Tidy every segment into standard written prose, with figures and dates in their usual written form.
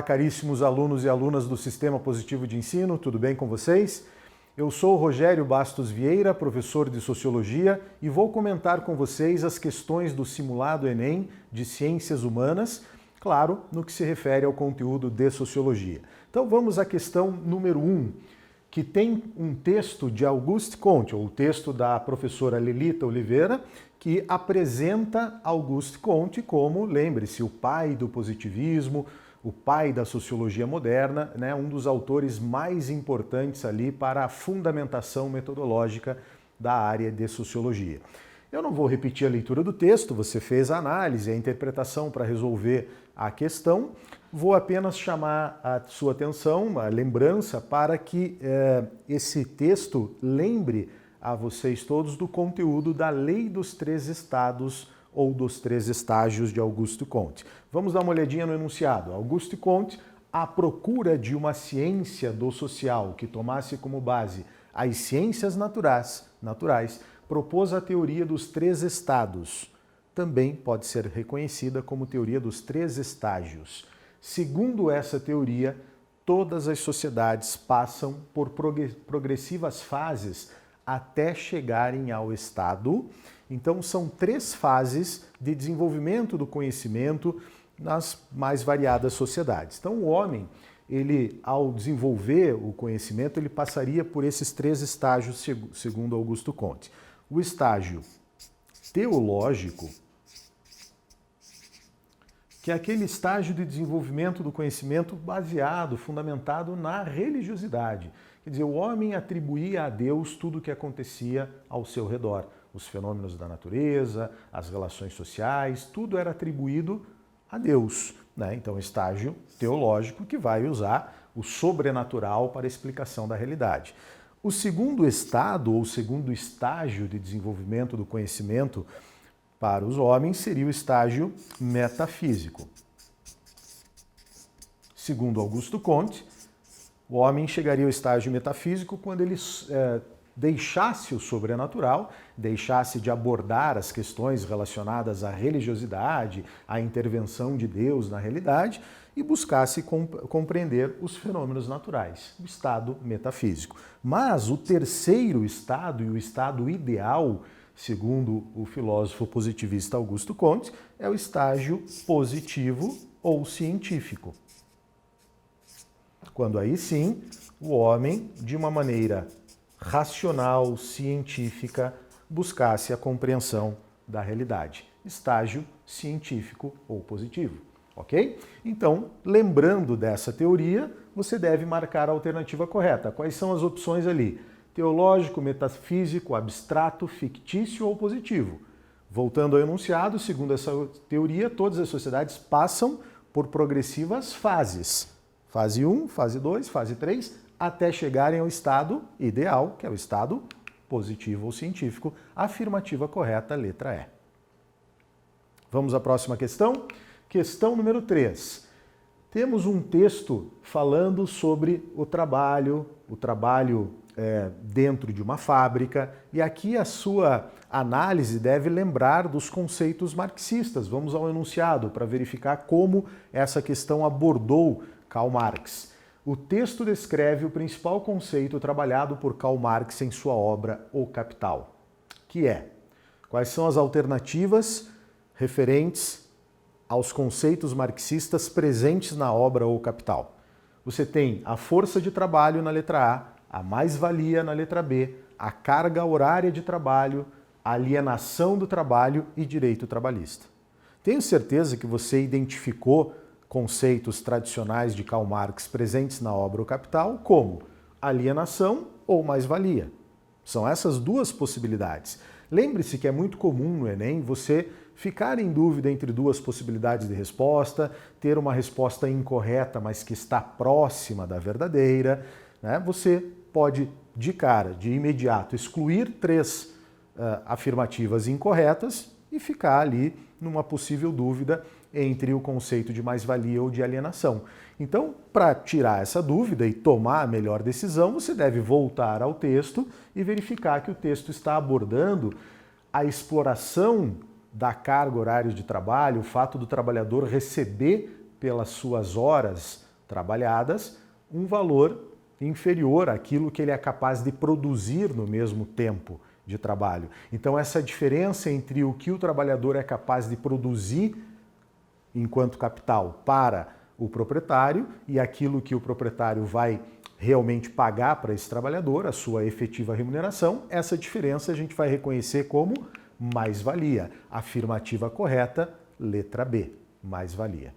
caríssimos alunos e alunas do Sistema Positivo de Ensino, tudo bem com vocês? Eu sou Rogério Bastos Vieira, professor de Sociologia, e vou comentar com vocês as questões do simulado Enem de Ciências Humanas, claro, no que se refere ao conteúdo de Sociologia. Então vamos à questão número 1, que tem um texto de Auguste Comte, ou o texto da professora Lelita Oliveira, que apresenta Auguste Comte como, lembre-se, o pai do positivismo, o pai da sociologia moderna, né, um dos autores mais importantes ali para a fundamentação metodológica da área de sociologia. Eu não vou repetir a leitura do texto, você fez a análise, a interpretação para resolver a questão. Vou apenas chamar a sua atenção, a lembrança, para que esse texto lembre a vocês todos do conteúdo da Lei dos Três Estados ou dos Três Estágios de Auguste Comte. Vamos dar uma olhadinha no enunciado. Auguste Comte, à procura de uma ciência do social que tomasse como base as ciências naturais, propôs a teoria dos três estados. Também pode ser reconhecida como teoria dos três estágios. Segundo essa teoria, todas as sociedades passam por progressivas fases até chegarem ao estado. Então, são três fases de desenvolvimento do conhecimento nas mais variadas sociedades. Então, o homem, ele, ao desenvolver o conhecimento, ele passaria por esses três estágios, segundo Auguste Comte. O estágio teológico, que é aquele estágio de desenvolvimento do conhecimento baseado, fundamentado na religiosidade. Quer dizer, o homem atribuía a Deus tudo o que acontecia ao seu redor. Os fenômenos da natureza, as relações sociais, tudo era atribuído a Deus, né? Então, estágio teológico que vai usar o sobrenatural para a explicação da realidade. O segundo estado, ou segundo estágio de desenvolvimento do conhecimento para os homens, seria o estágio metafísico. Segundo Auguste Comte, o homem chegaria ao estágio metafísico quando ele deixasse o sobrenatural, deixasse de abordar as questões relacionadas à religiosidade, à intervenção de Deus na realidade e buscasse compreender os fenômenos naturais, o estado metafísico. Mas o terceiro estado e o estado ideal, segundo o filósofo positivista Auguste Comte, é o estágio positivo ou científico. Quando aí sim, o homem, de uma maneira racional, científica, buscasse a compreensão da realidade. Estágio científico ou positivo, ok? Então, lembrando dessa teoria, você deve marcar a alternativa correta. Quais são as opções ali? Teológico, metafísico, abstrato, fictício ou positivo? Voltando ao enunciado, segundo essa teoria, todas as sociedades passam por progressivas fases. Fase 1, fase 2, fase 3, até chegarem ao estado ideal, que é o estado positivo ou científico. Afirmativa correta, letra E. Vamos à próxima questão. Questão número 3. Temos um texto falando sobre o trabalho dentro de uma fábrica, e aqui a sua análise deve lembrar dos conceitos marxistas. Vamos ao enunciado para verificar como essa questão abordou Karl Marx. O texto descreve o principal conceito trabalhado por Karl Marx em sua obra O Capital, que é: quais são as alternativas referentes aos conceitos marxistas presentes na obra O Capital? Você tem a força de trabalho na letra A mais-valia na letra B, a carga horária de trabalho, a alienação do trabalho e direito trabalhista. Tenho certeza que você identificou conceitos tradicionais de Karl Marx presentes na obra O Capital, como alienação ou mais-valia. São essas duas possibilidades. Lembre-se que é muito comum no Enem você ficar em dúvida entre duas possibilidades de resposta, ter uma resposta incorreta, mas que está próxima da verdadeira, né? Você pode, de cara, de imediato, excluir três afirmativas incorretas e ficar ali numa possível dúvida entre o conceito de mais-valia ou de alienação. Então, para tirar essa dúvida e tomar a melhor decisão, você deve voltar ao texto e verificar que o texto está abordando a exploração da carga horária de trabalho, o fato do trabalhador receber pelas suas horas trabalhadas um valor inferior àquilo que ele é capaz de produzir no mesmo tempo de trabalho. Então, essa diferença entre o que o trabalhador é capaz de produzir enquanto capital para o proprietário e aquilo que o proprietário vai realmente pagar para esse trabalhador, a sua efetiva remuneração, essa diferença a gente vai reconhecer como mais-valia. Afirmativa correta, letra B, mais-valia.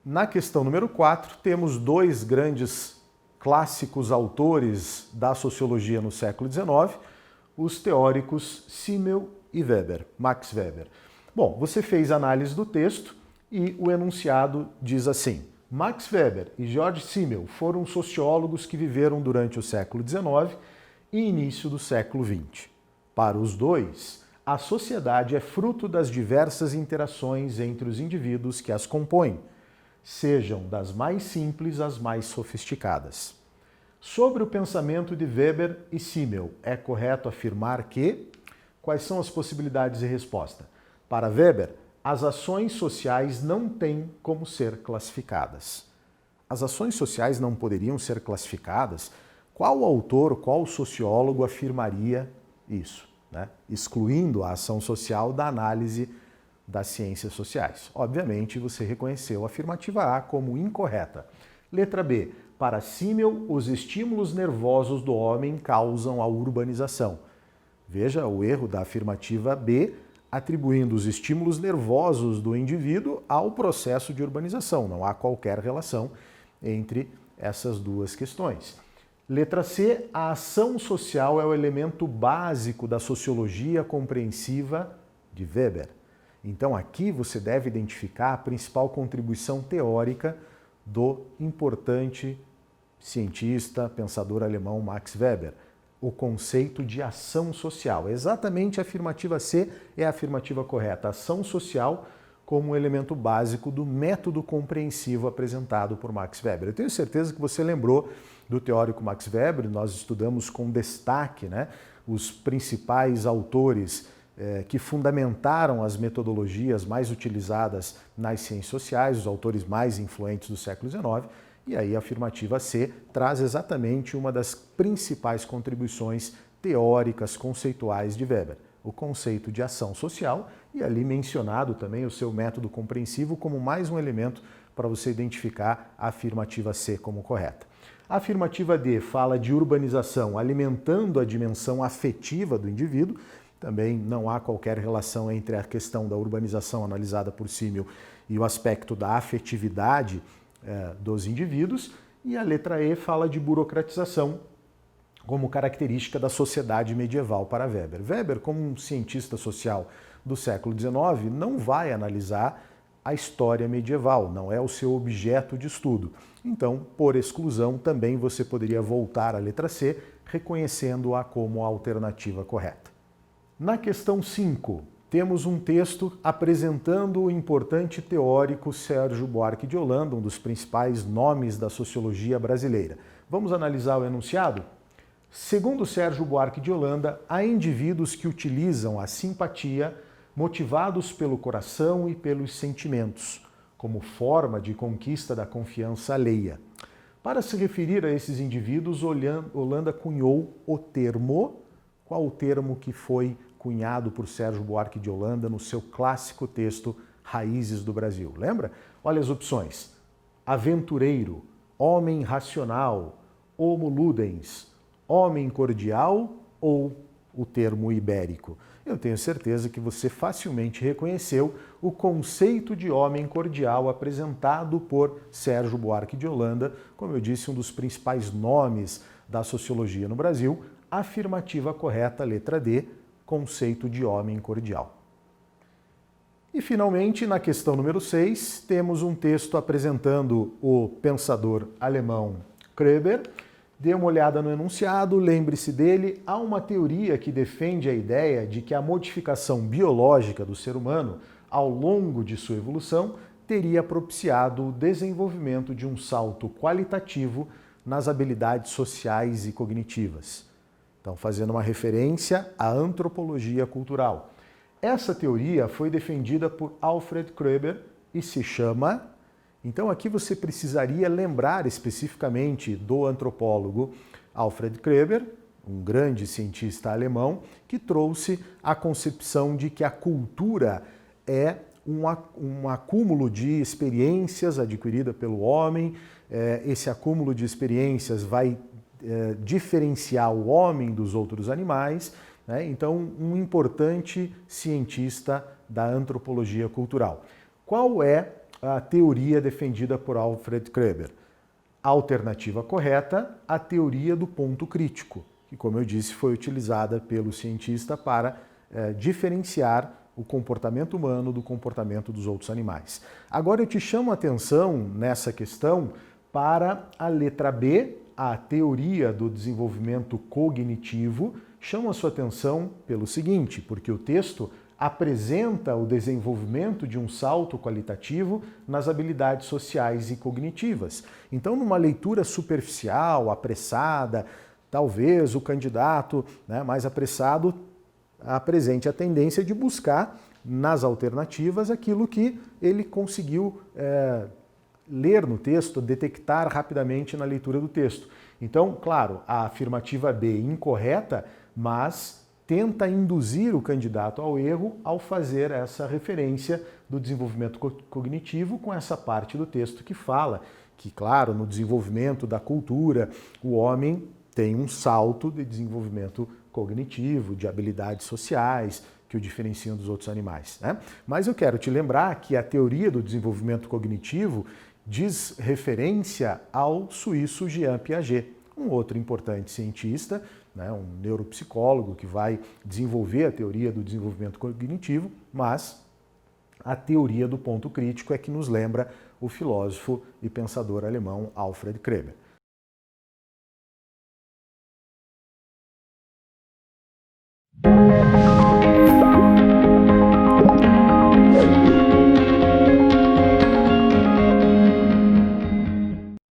Na questão número 4, temos dois grandes clássicos autores da sociologia no século XIX, os teóricos Simmel e Weber, Max Weber. Bom, você fez análise do texto e o enunciado diz assim: Max Weber e George Simmel foram sociólogos que viveram durante o século XIX e início do século XX. Para os dois, a sociedade é fruto das diversas interações entre os indivíduos que as compõem, sejam das mais simples às mais sofisticadas. Sobre o pensamento de Weber e Simmel, é correto afirmar que... Quais são as possibilidades de resposta? Para Weber, as ações sociais não têm como ser classificadas. As ações sociais não poderiam ser classificadas? Qual autor, qual sociólogo afirmaria isso, né? Excluindo a ação social da análise das ciências sociais? Obviamente, você reconheceu a afirmativa A como incorreta. Letra B. Para Simmel, os estímulos nervosos do homem causam a urbanização. Veja o erro da afirmativa B, atribuindo os estímulos nervosos do indivíduo ao processo de urbanização. Não há qualquer relação entre essas duas questões. Letra C, a ação social é o elemento básico da sociologia compreensiva de Weber. Então aqui você deve identificar a principal contribuição teórica do importante cientista, pensador alemão Max Weber, o conceito de ação social. Exatamente a afirmativa C é a afirmativa correta. Ação social como um elemento básico do método compreensivo apresentado por Max Weber. Eu tenho certeza que você lembrou do teórico Max Weber, nós estudamos com destaque, né, os principais autores que fundamentaram as metodologias mais utilizadas nas ciências sociais, os autores mais influentes do século XIX, e aí a afirmativa C traz exatamente uma das principais contribuições teóricas, conceituais de Weber, o conceito de ação social, e ali mencionado também o seu método compreensivo como mais um elemento para você identificar a afirmativa C como correta. A afirmativa D fala de urbanização alimentando a dimensão afetiva do indivíduo. Também não há qualquer relação entre a questão da urbanização analisada por Simmel e o aspecto da afetividade dos indivíduos. E a letra E fala de burocratização como característica da sociedade medieval para Weber. Weber, como um cientista social do século XIX, não vai analisar a história medieval, não é o seu objeto de estudo. Então, por exclusão, também você poderia voltar à letra C, reconhecendo-a como a alternativa correta. Na questão 5, temos um texto apresentando o importante teórico Sérgio Buarque de Holanda, um dos principais nomes da sociologia brasileira. Vamos analisar o enunciado? Segundo Sérgio Buarque de Holanda, há indivíduos que utilizam a simpatia motivados pelo coração e pelos sentimentos, como forma de conquista da confiança alheia. Para se referir a esses indivíduos, Holanda cunhou o termo. Qual o termo que foi cunhado por Sérgio Buarque de Holanda no seu clássico texto Raízes do Brasil? Lembra? Olha as opções: aventureiro, homem racional, homo ludens, homem cordial ou o termo ibérico. Eu tenho certeza que você facilmente reconheceu o conceito de homem cordial apresentado por Sérgio Buarque de Holanda, como eu disse, um dos principais nomes da sociologia no Brasil. Afirmativa correta, letra D, conceito de homem cordial. E, finalmente, na questão número 6, temos um texto apresentando o pensador alemão Kroeber. Dê uma olhada no enunciado, lembre-se dele. Há uma teoria que defende a ideia de que a modificação biológica do ser humano, ao longo de sua evolução, teria propiciado o desenvolvimento de um salto qualitativo nas habilidades sociais e cognitivas. Então, fazendo uma referência à antropologia cultural. Essa teoria foi defendida por Alfred Kroeber e se chama Então aqui você precisaria lembrar especificamente do antropólogo Alfred Kreber, um grande cientista alemão, que trouxe a concepção de que a cultura é um acúmulo de experiências adquirida pelo homem. Esse acúmulo de experiências vai diferenciar o homem dos outros animais, né? Então, um importante cientista da antropologia cultural. Qual é a teoria defendida por Alfred Kreber? A alternativa correta, a teoria do ponto crítico, que, como eu disse, foi utilizada pelo cientista para diferenciar o comportamento humano do comportamento dos outros animais. Agora eu te chamo a atenção nessa questão para a letra B, a teoria do desenvolvimento cognitivo. Chamo a sua atenção pelo seguinte, porque o texto apresenta o desenvolvimento de um salto qualitativo nas habilidades sociais e cognitivas. Então, numa leitura superficial, apressada, talvez o candidato, né, mais apressado apresente a tendência de buscar nas alternativas aquilo que ele conseguiu ler no texto, detectar rapidamente na leitura do texto. Então, claro, a afirmativa B incorreta, mas tenta induzir o candidato ao erro ao fazer essa referência do desenvolvimento cognitivo com essa parte do texto que fala que, claro, no desenvolvimento da cultura, o homem tem um salto de desenvolvimento cognitivo, de habilidades sociais, que o diferenciam dos outros animais, né? Mas eu quero te lembrar que a teoria do desenvolvimento cognitivo diz referência ao suíço Jean Piaget, um outro importante cientista, né, um neuropsicólogo que vai desenvolver a teoria do desenvolvimento cognitivo, mas a teoria do ponto crítico é que nos lembra o filósofo e pensador alemão Alfred Kreber.